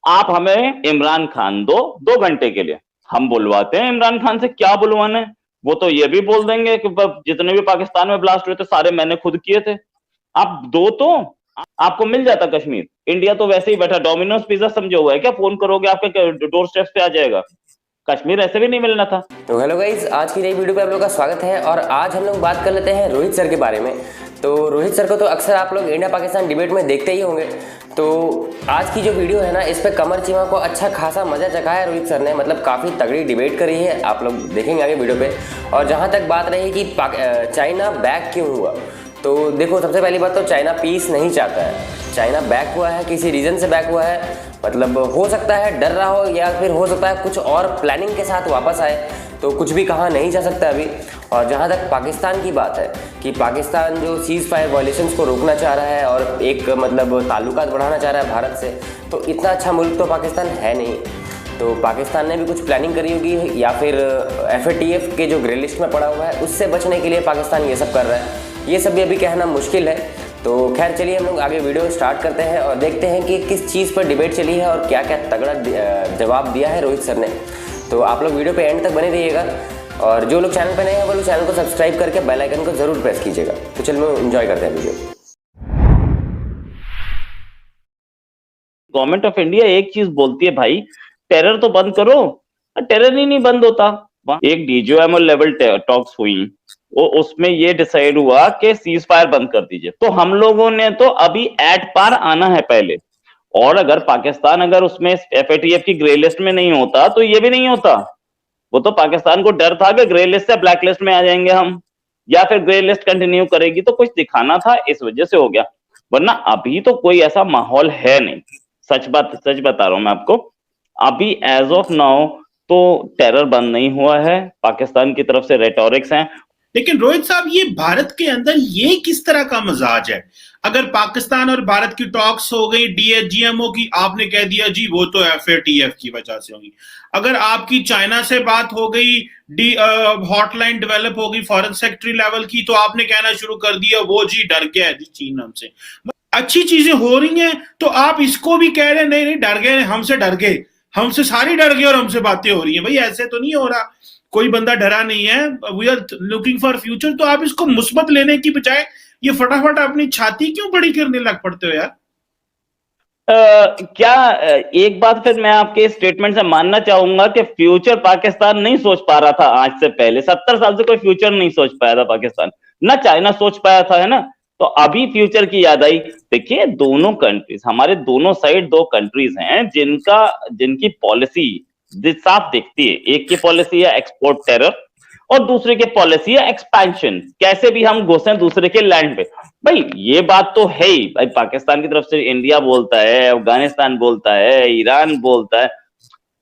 आप हमें इमरान खान दो 2 घंटे के लिए, हम बुलवाते हैं इमरान खान से, क्या बुलवाना है। वो तो ये भी बोल देंगे कि जितने भी पाकिस्तान में ब्लास्ट हुए थे सारे मैंने खुद किए थे। आप दो तो आपको मिल जाता कश्मीर। इंडिया तो वैसे ही बैठा, डोमिनोज पिज्जा समझे हुआ है क्या, फोन करोगे आपके डोर स्टेप पे आ जाएगा। कश्मीर ऐसे भी नहीं मिलना था। तो हेलो गाइज, आज की नई वीडियो पे आप लोगों का स्वागत है। और आज हम लोग बात कर लेते हैं रोहित सर के बारे में। तो रोहित सर को तो अक्सर आप लोग इंडिया पाकिस्तान डिबेट में देखते ही होंगे। तो आज की जो वीडियो है ना, इस पे कमर चीमा को अच्छा खासा मजा चखा है रोहित सर ने। मतलब काफ़ी तगड़ी डिबेट करी है, आप लोग देखेंगे आगे वीडियो पे। और जहाँ तक बात रही कि चाइना बैक क्यों हुआ, तो देखो सबसे पहली बात तो चाइना पीस नहीं चाहता है। चाइना बैक हुआ है, किसी रीज़न से बैक हुआ है। मतलब हो सकता है डर रहा हो, या फिर हो सकता है कुछ और प्लानिंग के साथ वापस आए। तो कुछ भी कहा नहीं जा सकता अभी। और जहाँ तक पाकिस्तान की बात है कि पाकिस्तान जो सीज़ फायर वायलेशंस को रोकना चाह रहा है और एक मतलब ताल्लुकात बढ़ाना चाह रहा है भारत से, तो इतना अच्छा मुल्क तो पाकिस्तान है नहीं। तो पाकिस्तान ने भी कुछ प्लानिंग करी होगी, या फिर FATF के जो ग्रे लिस्ट में पड़ा हुआ है उससे बचने के लिए पाकिस्तान ये सब कर रहा है। ये सब भी अभी कहना मुश्किल है। तो खैर चलिए हम लोग आगे वीडियो स्टार्ट करते हैं और देखते हैं कि किस चीज़ पर डिबेट चली है और क्या क्या तगड़ा जवाब दिया है रोहित सर ने। तो आप लोग वीडियो पे एंड तक बने रहिएगा। और जो लोग चैनल पे नए हैं वो लोग चैनल को सब्सक्राइब करके बेल आइकन को जरूर प्रेस कीजिएगा। तो चलिए एंजॉय करते हैं वीडियो। गवर्नमेंट ऑफ इंडिया एक चीज बोलती है, भाई टेरर तो बंद करो, टेरर ही नहीं बंद होता। एक DGMO लेवल टॉक्स हुई, वो उसमें ये डिसाइड हुआ कि सीज फायर बंद कर दीजिए। तो हम लोगों ने तो अभी एट पार आना है पहले। और अगर पाकिस्तान अगर उसमें FATF की ग्रे लिस्ट में नहीं होता तो ये भी नहीं होता। वो तो पाकिस्तान को डर था कि ग्रे लिस्ट से ब्लैक लिस्ट में आ जाएंगे हम, या फिर ग्रे लिस्ट कंटिन्यू करेगी, तो कुछ दिखाना था, इस वजह से हो गया। वरना अभी तो कोई ऐसा माहौल है नहीं। सच बता रहा हूं मैं आपको। अभी एज ऑफ नाउ तो टेरर बंद नहीं हुआ है, पाकिस्तान की तरफ से रेटोरिक्स हैं। लेकिन रोहित साहब, ये भारत के अंदर ये किस तरह का मजाज है? अगर पाकिस्तान और भारत की टॉक्स हो गई DGMO की, आपने कह दिया जी वो तो FATF की वजह से होगी। अगर आपकी चाइना से बात हो गई, हॉटलाइन डेवलप होगी फॉरेन सेक्रेटरी लेवल की, तो आपने कहना शुरू कर दिया वो जी डर गया है जी चीन हमसे। अच्छी चीजें हो रही हैं तो आप इसको भी कह रहे हैं नहीं नहीं डर गए, हमसे डर गए, हमसे सारी डर गए और हमसे बातें हो रही हैं। भाई ऐसे तो नहीं हो रहा, कोई बंदा डरा नहीं है। We are looking for future. तो आप इसको मुस्बत लेने की बजाय ये फटाफट अपनी छाती क्यों बड़ी करने लग पड़ते हो यार? क्या एक बात फिर मैं आपके स्टेटमेंट से मानना चाहूंगा कि फ्यूचर पाकिस्तान नहीं सोच पा रहा था आज से पहले। 70 साल से कोई फ्यूचर नहीं सोच पाया था पाकिस्तान, ना चाइना सोच पाया था, है ना। तो अभी फ्यूचर की याद आई। देखिए दोनों कंट्रीज, हमारे दोनों साइड दो कंट्रीज हैं जिनकी पॉलिसी साफ दिखती है। एक की पॉलिसी है एक्सपोर्ट टेरर और दूसरे की पॉलिसी है एक्सपेंशन, कैसे भी हम घुसें दूसरे के लैंड पे। भाई ये बात तो है ही। भाई पाकिस्तान की तरफ से इंडिया बोलता है, अफगानिस्तान बोलता है, ईरान बोलता है,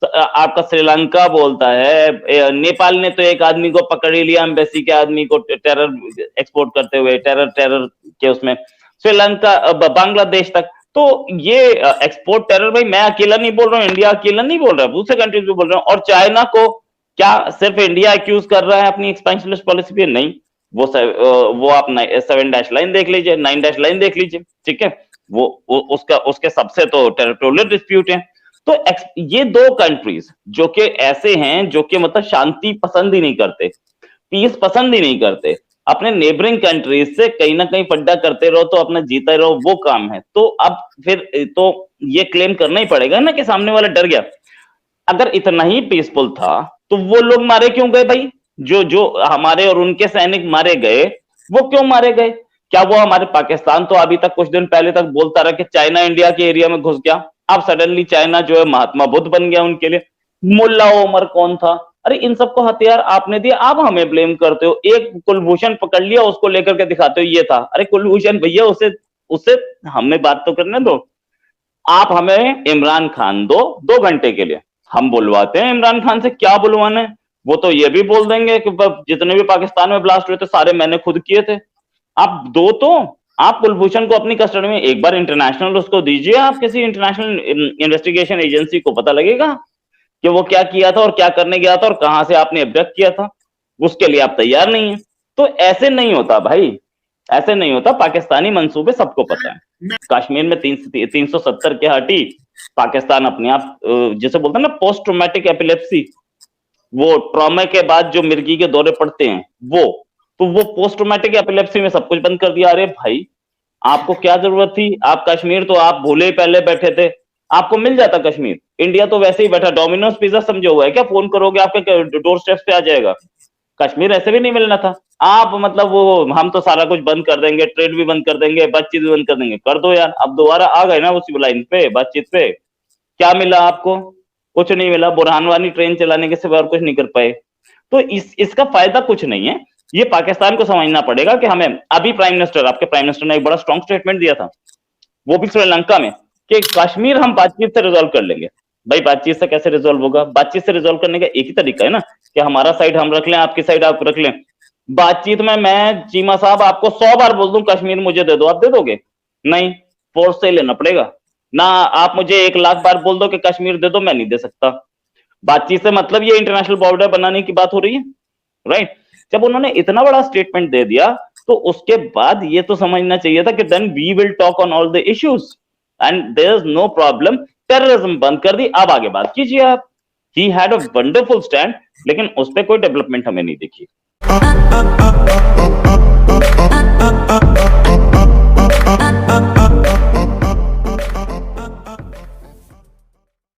आपका श्रीलंका बोलता है, नेपाल ने तो एक आदमी को पकड़ ही लिया, एम्बेसी के आदमी को टेरर एक्सपोर्ट करते हुए, टेरर के उसमें। श्रीलंका, बांग्लादेश तक। तो ये एक्सपोर्ट टेरर, भाई मैं अकेला नहीं बोल रहा हूँ, इंडिया अकेला नहीं बोल रहा है, दूसरे कंट्रीज भी बोल रहे हैं। और चाइना को क्या सिर्फ इंडिया एक्यूज कर रहा है अपनी एक्सपेंशनिस्ट पॉलिसी पे? नहीं, वो आप 7 डैश लाइन देख लीजिए, 9 डैश लाइन देख लीजिए, ठीक है। उसके सबसे तो टेरिटोरियल डिस्प्यूट है। तो ये दो कंट्रीज जो कि ऐसे हैं, जो कि मतलब शांति पसंद ही नहीं करते, पीस पसंद ही नहीं करते, अपने नेबरिंग कंट्रीज से कहीं ना कहीं फड्डा करते रहो तो अपना जीते रहो, वो काम है। तो अब फिर तो ये क्लेम करना ही पड़ेगा ना कि सामने वाला डर गया। अगर इतना ही पीसफुल था तो वो लोग मारे क्यों गए भाई? जो जो हमारे और उनके सैनिक मारे गए, वो क्यों मारे गए? क्या वो हमारे पाकिस्तान तो अभी तक कुछ दिन पहले तक बोलता रहा कि चाइना इंडिया के एरिया में घुस गया, अब सडनली चाइना जो है महात्मा बुद्ध बन गया उनके लिए। मुल्ला उमर कौन था? अरे इन सबको हथियार आपने दिया, आप हमें ब्लेम करते हो। एक कुलभूषण पकड़ लिया, उसको लेकर के दिखाते हो ये था। अरे कुलभूषण भैया, उसे उसे हमें बात तो करने दो। आप हमें इमरान खान दो 2 घंटे के लिए, हम बुलवाते हैं इमरान खान से, क्या बुलवाना है। वो तो ये भी बोल देंगे कि जितने भी पाकिस्तान में ब्लास्ट हुए थे सारे मैंने खुद किए थे। आप दो तो आप कुलभूषण को अपनी कस्टडी में एक बार इंटरनेशनल उसको दीजिए, आप किसी इंटरनेशनल इन्वेस्टिगेशन एजेंसी को, पता लगेगा कि वो क्या किया था और क्या करने गया था और कहां से आपने अब्डक्ट किया था। उसके लिए आप तैयार नहीं है। तो ऐसे नहीं होता भाई, ऐसे नहीं होता। पाकिस्तानी मंसूबे सबको पता है। कश्मीर में 370 के हटी, पाकिस्तान अपने आप जैसे बोलते हैं ना पोस्ट ट्रॉमेटिक एपिलेप्सी, वो ट्रॉमा के बाद जो मिर्गी के दौरे पड़ते हैं वो पोस्ट ट्रॉमेटिक एपिलेप्सी में सब कुछ बंद कर दिया। अरे भाई आपको क्या जरूरत थी? आप कश्मीर तो आप भूले ही पहले बैठे थे, आपको मिल जाता कश्मीर। इंडिया तो वैसे ही बैठा, डोमिनोज पिज्जा समझे हुआ है क्या? फोन करोगे आपके डोर स्टेप पे आ जाएगा। कश्मीर ऐसे भी नहीं मिलना था। आप मतलब वो हम तो सारा कुछ बंद कर देंगे, ट्रेड भी बंद कर देंगे, बातचीत भी बंद कर देंगे। कर दो यार, अब दोबारा आ गए ना उसी लाइन पे, बातचीत पे। क्या मिला आपको? कुछ नहीं मिला। बुरहान वानी ट्रेन चलाने के सिवा और कुछ नहीं कर पाए। तो इसका फायदा कुछ नहीं है। ये पाकिस्तान को समझना पड़ेगा कि हमें अभी आपके प्राइम मिनिस्टर ने एक बड़ा स्ट्रॉन्ग स्टेटमेंट दिया था, वो भी श्रीलंका में, कि कश्मीर हम बातचीत से रिजॉल्व कर लेंगे। भाई बातचीत से कैसे रिजॉल्व होगा? बातचीत से रिजॉल्व करने का एक ही तरीका है ना, कि हमारा साइड हम रख लें, आपकी साइड आप रख लें। बातचीत में मैं चीमा साहब आपको 100 बार बोल दूं कश्मीर मुझे दे दो, आप दे दोगे? नहीं, फोर्स से लेना पड़ेगा ना। आप मुझे 1 लाख बार बोल दो कि कश्मीर दे दो, मैं नहीं दे सकता। बातचीत से मतलब ये इंटरनेशनल बॉर्डर बनाने की बात हो रही है, राइट? जब उन्होंने इतना बड़ा स्टेटमेंट दे दिया तो उसके बाद ये तो समझना चाहिए था कि then we will talk on all the issues and there is no problem. Terrorism बंद कर दी, अब आगे बात कीजिए आप। He had a wonderful stand, लेकिन उस पर कोई डेवलपमेंट हमें नहीं दिखी।